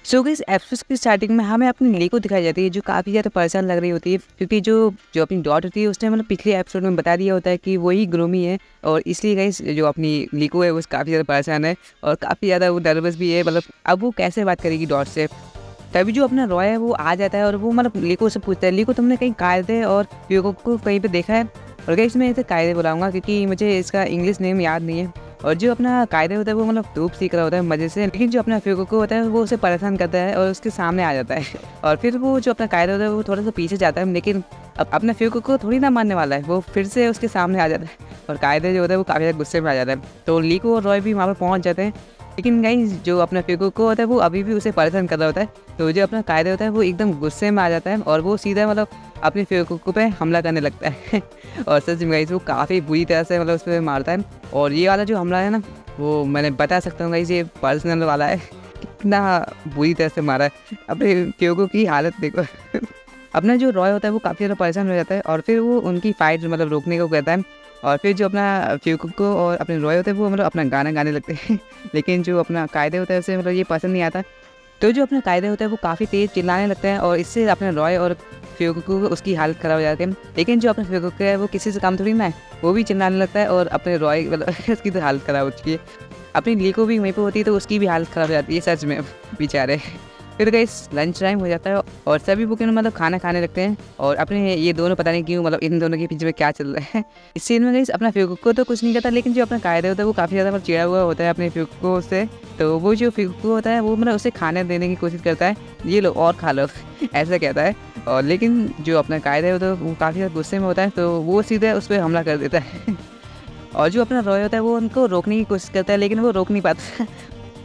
So guys episode की starting में हमें अपनी ली को दिखाई जाती है जो काफ़ी ज़्यादा परेशान लग रही होती है क्योंकि जो जो अपनी डॉट होती है उसने मतलब पिछले एपिसोड में बता दिया होता है कि वही ग्रोमी है। और इसलिए गाइस जो अपनी लीको है वो काफ़ी ज़्यादा परेशान है और काफ़ी ज़्यादा वो नर्वस भी है। मतलब अब वो कैसे बात करेगी डॉट से। तभी जो अपना रॉय है वो आ जाता है और वो मतलब लीको से पूछता है, लीको तुमने कहीं कायदे और फ्यूगो को कहीं पे देखा है? और गाइस मैं इसे कायदे बुलाऊंगा क्योंकि मुझे इसका इंग्लिश नेम याद नहीं है। और जो अपना कायदे होता है वो मतलब धूप सीख रहा होता है मज़े से, लेकिन जो अपना फ्यूगो को होता है वो उसे परेशान करता है और उसके सामने आ जाता है। और फिर वो जो अपना कायदे होता है वो थोड़ा सा पीछे जाता है, लेकिन अब अपना फ्यूगो को थोड़ी ना मारने वाला है, वो फिर से उसके सामने आ जाता है और कायदे जो होता है वो काफ़ी ज़्यादा गुस्से में आ जाता है। तो लीको और रॉय भी वहाँ पर पहुँच जाते हैं, लेकिन गाइस जो अपना फ्यूगो को होता है वो अभी भी उसे परेशान कर रहा होता है। तो जो अपना कायदे होता है वो एकदम गुस्से में आ जाता है और वो सीधा मतलब अपने फ्यूगो पे हमला करने लगता है। और सच में गाइस वो काफ़ी बुरी तरह से मतलब उस पर मारता है। और ये वाला जो हमला है ना वो मैंने बता सकता हूँ गाइस ये पर्सनल वाला है, कितना बुरी तरह से मारा है। अपने फ्यूगो की हालत देखो। अपना जो रॉय होता है वो काफ़ी ज़्यादा परेशान हो जाता है और फिर वो उनकी फाइट मतलब रोकने को कहता है। और फिर जो अपना फ्यूगो को और अपने रॉय होते हैं वो मतलब अपना गाना गाने लगते हैं। लेकिन जो अपना कायदे होता है उसे मतलब ये पसंद नहीं आता। तो जो अपना कायदे होता है वो काफ़ी तेज़ चिल्लाने लगता है और इससे अपने रॉय और फ्यूगो को उसकी हालत ख़राब हो जाती है। लेकिन जो अपना फ्यूगो है वो किसी से काम थोड़ी ना है, वो भी चिल्लाने लगता है और अपने रॉय मतलब उसकी तो हालत ख़राब हो चुकी है। अपनी लीको भी वहीं पे होती है तो उसकी भी हालत ख़राब हो जाती है सच में बेचारे। फिर गाइस लंच टाइम हो जाता है और सभी बुकिन मतलब खाना खाने लगते हैं और अपने ये दोनों पता नहीं क्यों मतलब इन दोनों के पीछे में क्या चल रहा है। इस सीन में गाइस अपना फ्यूगो को तो कुछ नहीं कहता, लेकिन जो अपना कायदे होता है वो काफ़ी ज़्यादा मतलब चिड़ा हुआ होता है अपने फ्यूगो से। तो वो जो फ्यूगो होता है वो मतलब उसे खाने देने की कोशिश करता है, ये लो और खा लो ऐसा कहता है। और लेकिन जो अपना कायदे होता है वो काफ़ी ज़्यादा गुस्से में होता है तो वो सीधे उस पर हमला कर देता है। और जो अपना रॉय होता है वो उनको रोकने की कोशिश करता है लेकिन वो रोक नहीं पाता।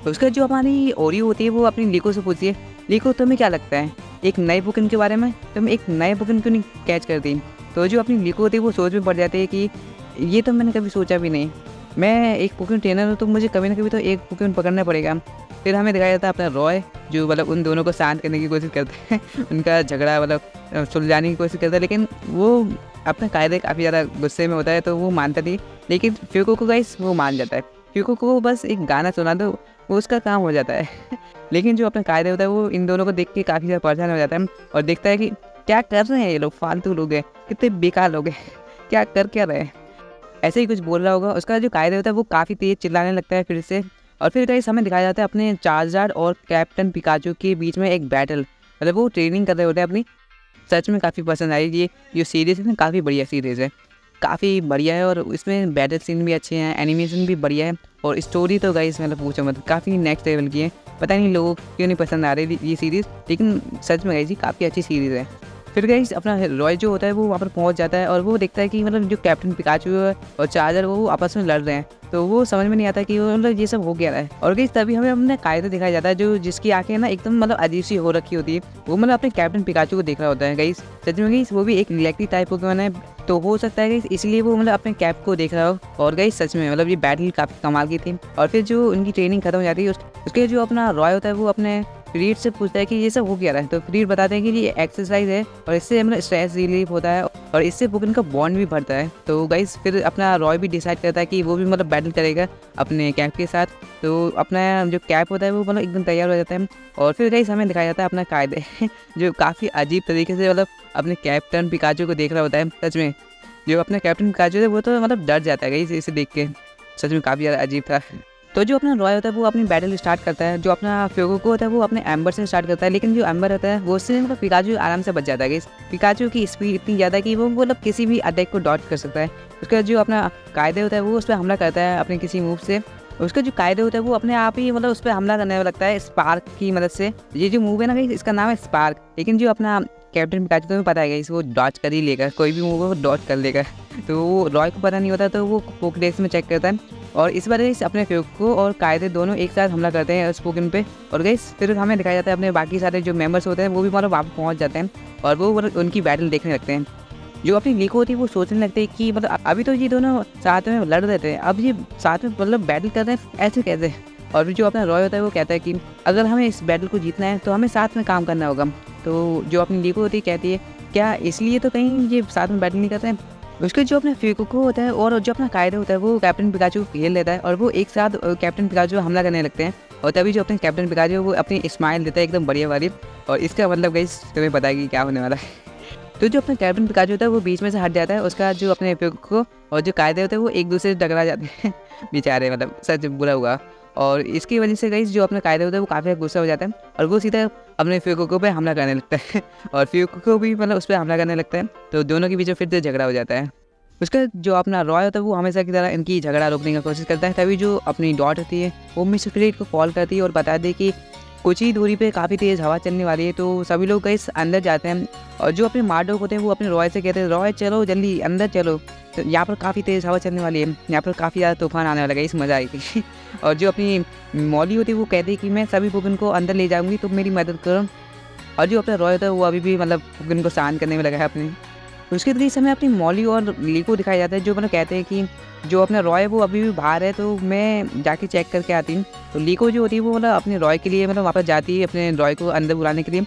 उसका जो हमारी ओरियो होती है वो अपनी लीको से पूछती है, लीको तुम्हें क्या लगता है एक नए बुकिन के बारे में, तुम एक नए बुकिन क्यों नहीं कैच करती? तो जो अपनी लीको होती है वो सोच में पड़ जाती है कि ये तो मैंने कभी सोचा भी नहीं, मैं एक पुकिन ट्रेनर हूँ तो मुझे कभी ना कभी तो एक पुकिन पकड़ना पड़ेगा। फिर हमें दिखाया जाता है अपना रॉय जो मतलब उन दोनों को शांत करने की कोशिश करते हैं। उनका झगड़ा मतलब सुलझाने की कोशिश करता है, लेकिन वो अपने कायदे काफ़ी ज़्यादा गुस्से में होता है तो वो मानता नहीं। लेकिन फ्यूगो को गाइस वो मान जाता है, फ्यूगो को बस एक गाना सुना दो वो उसका काम हो जाता है। लेकिन जो अपना कायदे होता है वो इन दोनों को देख के काफ़ी ज़्यादा परेशान हो जाता है और देखता है कि क्या कर रहे हैं ये लोग, फालतू लोग हैं, कितने बेकार लोग हैं, क्या कर क्या रहे हैं, ऐसे ही कुछ बोल रहा होगा। उसका जो कायदे होता है वो काफ़ी तेज़ चिल्लाने लगता है फिर से। और फिर गाइस हमें दिखाया जाता है अपने चार्जर और कैप्टन पिकाचू के बीच में एक बैटल, मतलब वो ट्रेनिंग कर रहे होते हैं अपनी। सच में काफ़ी पसंद आई ये जो सीरीज़ है ना, काफ़ी बढ़िया सीरीज़ है, काफ़ी बढ़िया है। और इसमें बैटल सीन भी अच्छे हैं, एनिमेशन भी बढ़िया है और स्टोरी तो गाइस मतलब पूछो मत, काफ़ी नेक्स्ट लेवल की है। पता नहीं लोगों को क्यों नहीं पसंद आ रही ये सीरीज़, लेकिन सच में गाइस ये काफ़ी अच्छी सीरीज़ है। फिर गाइस अपना रॉय जो होता है वो वहाँ पर पहुँच जाता है और वो देखता है कि मतलब जो कैप्टन पिकाचू है और चार्जर वो आपस में लड़ रहे हैं। तो वो समझ में नहीं आता कि वो मतलब ये सब हो क्या रहा है। और गाइस तभी हमें अपने कायदे दिखाया जाता है जो जिसकी आंखें ना एकदम मतलब अजीब सी हो रखी होती है, वो मतलब अपने कैप्टन पिकाचू को देख रहा होता है। गाइस सच में गाइस वो भी एक इलेक्ट्रिक टाइप पोकेमॉन है, तो हो सकता है गाइस इसलिए वो मतलब अपने कैप को देख रहा हो। और गाइस सच में मतलब ये बैटल काफ़ी कमाल की थी। और फिर जो उनकी ट्रेनिंग खत्म हो जाती है उसके जो अपना रॉय होता है वो अपने फ्रीड से पूछता है कि ये सब हो क्या रहा है। तो फ्रीड बताते हैं कि ये एक्सरसाइज है और इससे मतलब स्ट्रेस रिलीफ होता है और इससे पोकेमॉन का बॉन्ड भी बढ़ता है। तो गाइस फिर अपना रॉय भी डिसाइड करता है कि वो भी मतलब बैटल करेगा अपने कैप के साथ। तो अपना जो कैप होता है वो मतलब एकदम तैयार हो जाता है। और फिर गाइस हमें दिखाया जाता है अपना कायदे जो काफ़ी अजीब तरीके से मतलब अपने कैप्टन पिकाचू को देख रहा होता है। सच में जो अपना कैप्टन पिकाचू है वो तो मतलब डर जाता है गाइस इसे देख के, सच में काफ़ी ज़्यादा अजीब था। तो जो अपना रॉय होता है वो अपनी बैटल स्टार्ट करता है, जो अपना फ्यूगो को होता है वो अपने एम्बर से स्टार्ट करता है, लेकिन जो एम्बर होता है वो उससे मतलब पिकाचू आराम से बच जाता है गाइस। पिकाचू की स्पीड इतनी ज़्यादा कि वो मतलब किसी भी अटैक को डॉज कर सकता है। उसका जो अपना कायदे होता है वो उस पर हमला करता है अपने किसी मूव से। उसका जो कायदे होता है वो अपने आप ही मतलब उस पर हमला करने लगता है स्पार्क की मदद से। ये जो मूव है ना गाइस इसका नाम है स्पार्क, लेकिन जो अपना कैप्टन पिकाचू तुम्हें पता है गाइस वो डॉज कर ही लेगा, कोई भी मूव वो डॉज कर लेगा। तो वो रॉय को पता नहीं होता तो वो पोकेडेक्स में चेक करता है और इस बार गाइस अपने फ्यूगो और कायदे दोनों एक साथ हमला करते हैं स्पोकन पे। और गाइस फिर हमें दिखाया जाता है अपने बाकी सारे जो मेंबर्स होते हैं वो भी मतलब वहाँ पहुँच जाते हैं और वो मतलब उनकी बैटल देखने लगते हैं। जो अपनी लीको होती है वो सोचने लगते हैं कि मतलब अभी तो ये दोनों साथ में लड़ रहे थे, अब ये साथ में मतलब बैटल कर रहे हैं ऐसे कैसे। और फिर जो अपना रॉय होता है वो कहता है कि अगर हमें इस बैटल को जीतना है तो हमें साथ में काम करना होगा। तो जो अपनी लीको होती है कहती है क्या इसलिए तो कहीं ये साथ में बैटल नहीं करते हैं। उसके जो अपना फ्यूगो होता है और जो अपना कायदे होता है वो कैप्टन पिकाचू को घेर लेता है और वो एक साथ कैप्टन पिकाचू हमला करने लगते हैं। और तभी जो अपने कैप्टन पिकाचू है वो अपनी स्माइल देता है एकदम बढ़िया वाली, और इसका मतलब गाइस तुम्हें पता है कि क्या होने वाला है। तो जो अपना कैप्टन पिकाचू होता है वो बीच में से हट जाता है, उसका जो अपने को और जो कायदे होते हैं वो एक दूसरे से टकरा जाते हैं बेचारे, मतलब सच बुरा हुआ। और इसकी वजह से गाइस जो अपना कायदे होता है वो काफ़ी गुस्सा हो जाता है और वो सीधा अपने फ्यूको पे हमला करने लगता है और फ्यूको भी मतलब उस पर हमला करने लगता है। तो दोनों के बीच फिर से झगड़ा हो जाता है। उसका जो अपना रॉय होता है वो हमेशा की तरह इनकी झगड़ा रोकने की कोशिश करता है। तभी जो अपनी डॉट होती है वो मिस्टर फ्रीड को कॉल करती है और बता दे कि कुछ ही दूरी पे काफ़ी तेज़ हवा चलने वाली है। तो सभी लोग गाइस अंदर जाते हैं और जो अपने मार्डोक होते हैं वो अपने रॉय से कहते हैं रॉय चलो जल्दी अंदर चलो, तो यहाँ पर काफ़ी तेज़ हवा चलने वाली है, यहाँ पर काफ़ी ज़्यादा तूफान आने वाला है, इस मज़ा आएगी और जो अपनी मॉली होती है वो कहती है कि मैं सभी पुगन को अंदर ले जाऊँगी, तुम मेरी मदद करो। और जो अपना रॉय होता है वो अभी भी मतलब पुगन को शांत करने में लगा है अपनी। उसके बाद इस समय अपनी मॉली और ली को दिखाया जाता है जो मतलब कहते हैं कि जो अपना रॉय है वो अभी भी बाहर है, तो मैं जाके चेक करके आती हूँ। तो लीको जो होती है वो मतलब अपने रॉय के लिए मतलब वापस जाती है अपने रॉय को अंदर बुलाने के लिए।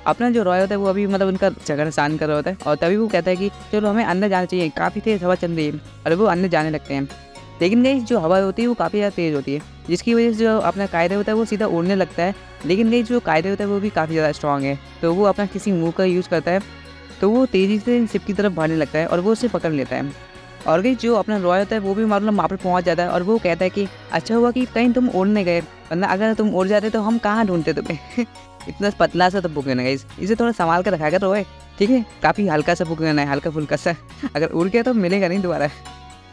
अपना जो रॉय होता है वो अभी मतलब उनका झगड़ा शांत कर रहा होता है और तभी वो कहता है कि चलो हमें अंदर जाना चाहिए, काफ़ी तेज़ हवा चल रही है, और वो अंदर जाने लगते हैं। लेकिन गाइस जो हवा होती है वो काफ़ी ज़्यादा तेज़ होती है, जिसकी वजह से जो अपना कायदे होता है वो सीधा उड़ने लगता है। लेकिन गाइस जो कायदे होता है वो भी काफ़ी ज़्यादा स्ट्रॉन्ग है, तो वो अपना किसी मूव का यूज़ करता है, तो वो तेज़ी से शिप की तरफ भागने लगता है और वो उसे पकड़ लेता है। और गाइस जो अपना रॉय होता है वो भी मतलब वहाँ पर पहुँच जाता है और वो कहता है कि अच्छा हुआ कि कहीं तुम उड़ने गए, वरना अगर तुम उड़ जाते तो हम कहाँ ढूंढते तुम्हें इतना पतला सा तो पुगन है गाइस, इसे थोड़ा संभाल कर रखा कर रॉय, ठीक है, काफ़ी हल्का सा पुगन है, हल्का फुल्का सा, अगर उड़ गया तो मिलेगा नहीं दोबारा।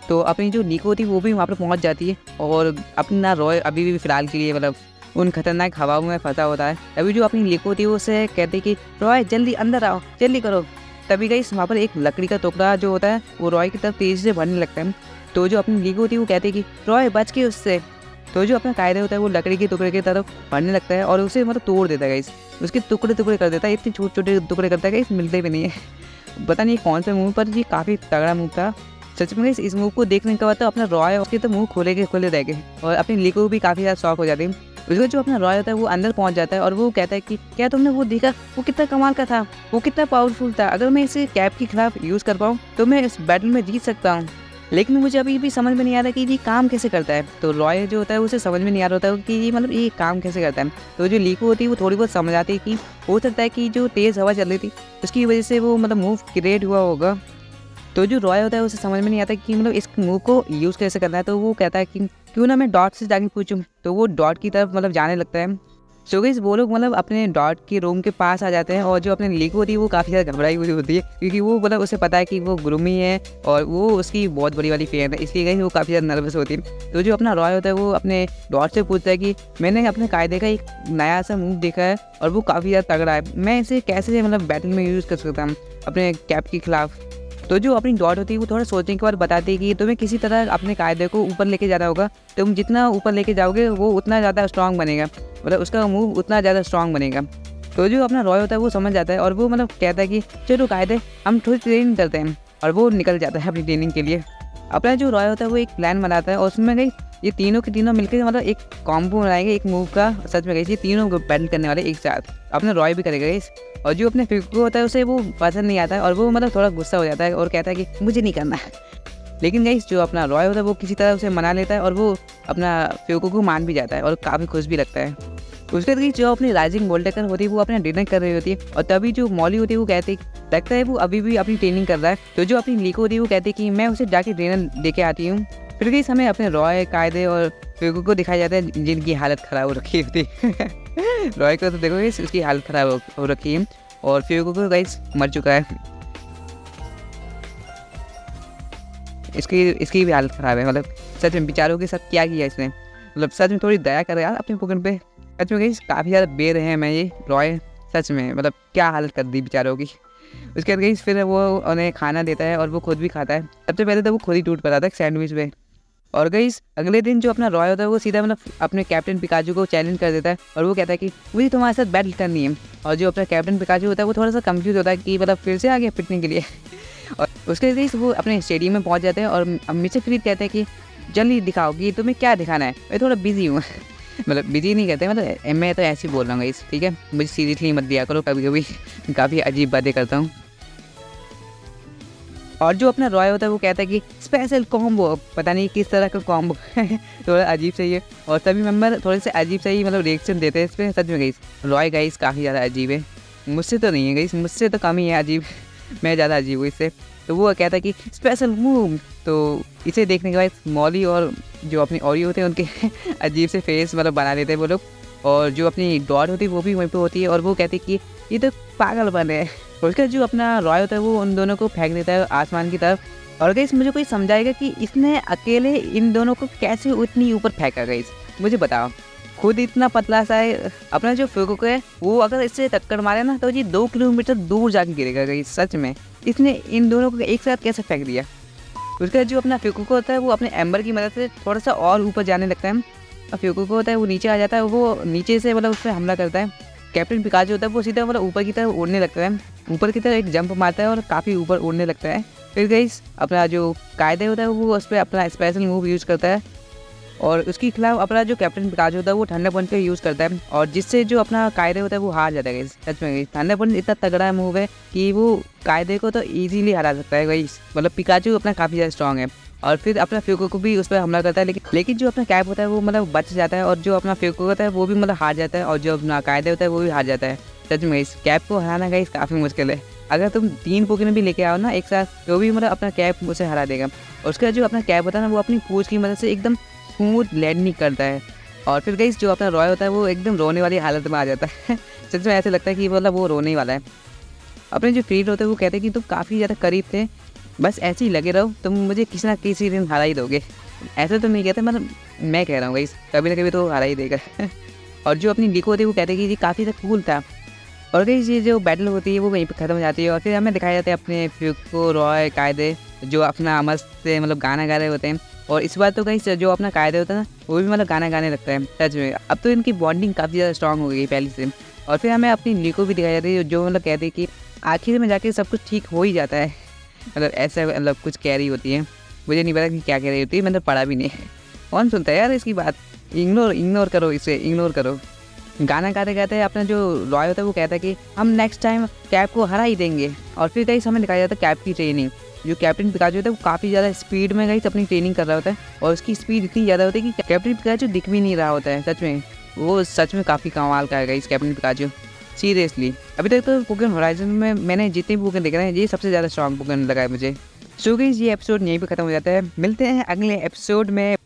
तो अपनी जो लीको होती है वो भी वहाँ पर पहुँच जाती है और अपना रॉय अभी भी फिलहाल के लिए मतलब उन खतरनाक हवाओं में फंसा होता है। अभी जो अपनी लीको होती है वो उससे कहती कि रॉय जल्दी अंदर आओ, जल्दी करो। तभी गाइस वहाँ पर एक लकड़ी का टुकड़ा जो होता है वो रॉय की तरफ तेज़ी से बढ़ने लगता है। तो जो अपनी लीको होती है वो कहती है कि रॉय बच के उससे। तो जो अपना कायदे होता है वो लकड़ी के टुकड़े की तरफ बढ़ने लगता है और उसे मतलब तोड़ देता है गाइस, उसके टुकड़े टुकड़े कर देता है, इतने छोटे छोटे टुकड़े करता है गाइस, मिलते भी नहीं है पता नहीं कौन से मूव पर, ये काफ़ी तगड़ा मूव था सच में गाइस। इस मूव को देखने के बाद तो अपना रॉय उसके तो मुंह खोले के खोले रह गए और अपनी लीको भी काफ़ी ज़्यादा शौक हो जाती है। उसका जो अपना रॉय होता है वो अंदर पहुंच जाता है और वो कहता है कि क्या तुमने वो देखा, वो कितना कमाल का था, वो कितना पावरफुल था, अगर मैं इसे कैप के खिलाफ यूज़ कर पाऊँ तो मैं इस बैटल में जीत सकता हूँ, लेकिन मुझे अभी भी समझ में नहीं आ रहा कि ये काम कैसे करता है। तो रॉय जो होता है उसे समझ में नहीं आ रहा होता है कि ये मतलब ये काम कैसे करता है। तो जो लीको होती है वो थोड़ी बहुत समझ आती है कि हो सकता है कि जो तेज़ हवा चल रही थी उसकी वजह से वो मतलब मूव क्रिएट हुआ होगा। तो जो रॉय होता है उसे समझ में नहीं आता कि मतलब इस मूव को यूज़ कैसे करना है। तो वो कहता है कि क्यों ना मैं डॉट से जाके पूछूं, तो वो डॉट की तरफ मतलब जाने लगता है। सो गाइस वो लोग मतलब अपने डॉट के रूम के पास आ जाते हैं और जो अपने लीको होती है वो काफ़ी ज़्यादा घबराई हुई होती है क्योंकि वो मतलब उसे पता है कि वो ग्रूमी है और वो उसकी बहुत बड़ी वाली फैन है, इसलिए गाइस वो काफ़ी ज़्यादा नर्वस होती है। तो जो अपना रॉय होता है वो अपने डॉट से पूछता है कि मैंने अपने कायदे का एक नया सा मूव देखा है और वो काफ़ी ज़्यादा तगड़ा है, मैं इसे कैसे मतलब बैटल में यूज़ कर सकता हूँ अपने कैप के खिलाफ। तो जो अपनी डॉट होती है वो थोड़ा सोचने के बाद बताती है कि तुम्हें किसी तरह अपने कायदे को ऊपर लेके जाना होगा, तुम जितना ऊपर लेके जाओगे वो उतना ज़्यादा स्ट्रांग बनेगा, मतलब उसका मूव उतना ज़्यादा स्ट्रांग बनेगा। तो जो अपना रॉय होता है वो समझ जाता है और वो मतलब कहता है कि चलो कायदे हम थोड़ी ट्रेनिंग करते हैं, और वो निकल जाता है अपनी ट्रेनिंग के लिए। अपना जो रॉय होता है वो एक प्लान बनाता है और उसमें गई ये तीनों के तीनों मिलकर मतलब एक कॉम्बो बनाएंगे एक मूव का, सच में गई ये तीनों बैटल करने वाले एक साथ, अपना रॉय भी करेगा इस। और जो अपने फ्यूको होता है उसे वो पसंद नहीं आता है और वो मतलब थोड़ा गुस्सा हो जाता है और कहता है कि मुझे नहीं करना है। लेकिन गाइस जो अपना रॉय होता है वो किसी तरह उसे मना लेता है और वो अपना फ्यूको को मान भी जाता है और काफ़ी खुश भी लगता है। उसके बाद जो अपनी राइजिंग वोल्टेकर होती है वो अपना डिनर कर रही होती है और तभी जो मॉली होती है वो कहती लगता है वो अभी भी अपनी ट्रेनिंग कर रहा है। तो जो अपनी लीको होती है वो कहती है कि मैं उसे जाके डिनर दे के आती हूँ। फिर भी हमें अपने रॉय कायदे और फ्यूको को दिखाया जाता है जिनकी हालत ख़राब हो रखी होती है रॉय को तो देखो गाइस उसकी हालत ख़राब हो रखी है और फ्यूको को गाइस मर चुका है, इसकी भी हालत ख़राब है। मतलब सच में बेचारों के साथ क्या किया इसने, मतलब सच में थोड़ी दया कर यार अपने पुगन पे, सच में गाइस काफ़ी ज़्यादा बेर है मैं ये रॉय, सच में मतलब क्या हालत कर दी बेचारों की। उसके बाद गाइस फिर वो उन्हें खाना देता है और वो खुद भी खाता है। सबसे पहले तो वो खुद ही टूट पड़ा था एक सैंडविच पे। और गाइस अगले दिन जो अपना रॉय होता है वो सीधा मतलब अपने कैप्टन पिकाचू को चैलेंज कर देता है और वो कहता है कि मुझे तुम्हारे साथ बैटल करनी है। और जो अपना कैप्टन पिकाचू होता है वो थोड़ा सा कंफ्यूज होता है कि मतलब फिर से आ गया पिटने के लिए और उसके गाइस वो अपने स्टेडियम में पहुंच जाते हैं और मिस्टर फ्रीड कहते हैं कि जल्दी दिखाओ कि तुम्हें क्या दिखाना है, मैं थोड़ा बिजी हूँ मतलब बिजी नहीं कहते, मतलब मैं तो ऐसे ही बोल रहा हूँ गाइस, ठीक है, मुझे सीरियसली मत दिया करो, कभी कभी काफ़ी अजीब बातें करता हूँ। और जो अपना रॉय होता है वो कहता है कि स्पेशल कॉम्बो, पता नहीं किस तरह का कॉम्बो थोड़ा अजीब सही है। और सभी मेंबर थोड़े से अजीब सही मतलब रिएक्शन देते हैं इस पर। सच में गाइस रॉय गाइस काफ़ी ज़्यादा अजीब है, मुझसे तो नहीं है गाइस, मुझसे तो कम ही है अजीब मैं ज़्यादा अजीब हूँ इससे। तो वो कहता है कि स्पेशल मूव। तो इसे देखने के बाद मॉली और जो अपनी ऑरियो होते हैं उनके अजीब से फेस मतलब बना लेते हैं वो लोग। और जो अपनी डॉट होती है वो भी वहीं पे होती है और वो कहती है कि ये तो पागल बन है। उसका जो अपना रॉय होता है वो उन दोनों को फेंक देता है आसमान की तरफ। और गाइस मुझे कोई समझाएगा कि इसने अकेले इन दोनों को कैसे उतनी ऊपर फेंका गाइस, मुझे बताओ। खुद इतना पतला सा है, अपना जो फ्यूको है वो अगर इससे टक्कर मारे ना तो ये 2 किलोमीटर दूर जाके गिरेगा गाइस। सच में इसने इन दोनों को एक साथ कैसे फेंक दिया। उसका जो अपना फ्यूको होता है वो अपने एम्बर की मदद से थोड़ा सा और ऊपर जाने लगता है। और फ्यूको होता है वो नीचे आ जाता है, वो नीचे से मतलब उस पर हमला करता है। कैप्टन पिकाचो होता है वो सीधा मतलब ऊपर की तरफ उड़ने लगता है, ऊपर की तरफ एक जंप मारता है और काफ़ी ऊपर उड़ने लगता है। फिर गाइस अपना जो कायदे होता है वो उस पर अपना स्पेशल मूव यूज़ करता है और उसके खिलाफ अपना जो कैप्टन पिकाचो होता है वो ठंडा पंच का यूज़ करता है और जिससे जो अपना कायदे होता है वो हार जाता है गाइस। सच में गाइस ठंडा पंच इतना तगड़ा मूव है कि वो कायदे को तो ईजीली हरा सकता है गाइस। मतलब पिकाचो अपना काफ़ी ज़्यादा स्ट्रॉन्ग है। और फिर अपना फ्यूको को भी उस पर हमला करता है, लेकिन जो अपना कैप होता है वो मतलब बच जाता है और जो अपना फ्यूको होता है वो भी मतलब हार जाता है और जो अपना कायदे होता है वो भी हार जाता है। सच में इस कैप को हराना गाइस काफ़ी मुश्किल है। अगर तुम 3 पोकेमॉन भी लेके आओ ना एक साथ तो भी मतलब अपना कैप उसे हरा देगा। और उसका जो अपना कैप होता है ना वो अपनी पूंछ की मदद से एकदम स्मूथ लैंडिंग करता है। और फिर गाइस जो अपना रॉय होता है वो एकदम रोने वाली हालत में आ जाता है सच में ऐसे लगता है कि मतलब वो रोने ही वाला है। अपने जो फ्रीड होते हैं वो कहते हैं कि तुम काफ़ी ज़्यादा करीब थे, बस ऐसे ही लगे रहो, तुम मुझे किसी ना किसी दिन हरा ही दोगे। ऐसे तो नहीं कहते, मतलब मैं कह रहा हूँ गाइस कभी ना कभी तो हरा ही देगा और जो अपनी लिको होती है वो कहते हैं कि ये काफ़ी ज़्यादा कूल था। और गाइस ये जो बैटल होती है वो वहीं पे ख़त्म हो जाती है और फिर हमें दिखाया जाता है अपने फ्यूको रॉय कायदे जो अपना मस्त से मतलब गाना गा रहे होते हैं। और इस बार तो गाइस जो अपना कायदे होता है ना वो भी मतलब गाना गाने लगता है। सच में अब तो इनकी बॉन्डिंग काफ़ी ज़्यादा स्ट्रॉन्ग हो गई पहले से। और फिर हमें अपनी लिको भी दिखाई जाती है जो मतलब कहती है कि आखिर में जाके सब कुछ ठीक हो ही जाता है। मतलब ऐसा मतलब कुछ कह रही होती है, मुझे नहीं पता कि क्या कह रही होती है, मैंने पढ़ा भी नहीं है। कौन सुनता है यार इसकी बात, इग्नोर करो इसे, इग्नोर करो। गाना गाते गाते अपना जो रॉय होता है वो कहता है कि हम नेक्स्ट टाइम कैप को हरा ही देंगे। और फिर गाइस हमें दिखाया जाता है कैप की ट्रेनिंग। जो कैप्टन पिकाचो होता है वो काफ़ी ज़्यादा स्पीड में गाइस अपनी ट्रेनिंग कर रहा होता है और उसकी स्पीड इतनी ज़्यादा होती है कि कैप्टन पिकाचो दिख भी नहीं रहा होता है। सच में वो सच में काफ़ी कमाल का है गाइस कैप्टन पिकाचो, सीरियसली। अभी तक तो पोकेमॉन होराइजन में मैंने जितने भी पोकेमॉन देख रहे हैं ये सबसे ज़्यादा स्ट्रॉन्ग पोकेमॉन लगा है मुझे। सो गाइस ये एपिसोड यहीं पे खत्म हो जाता है, मिलते हैं अगले एपिसोड में।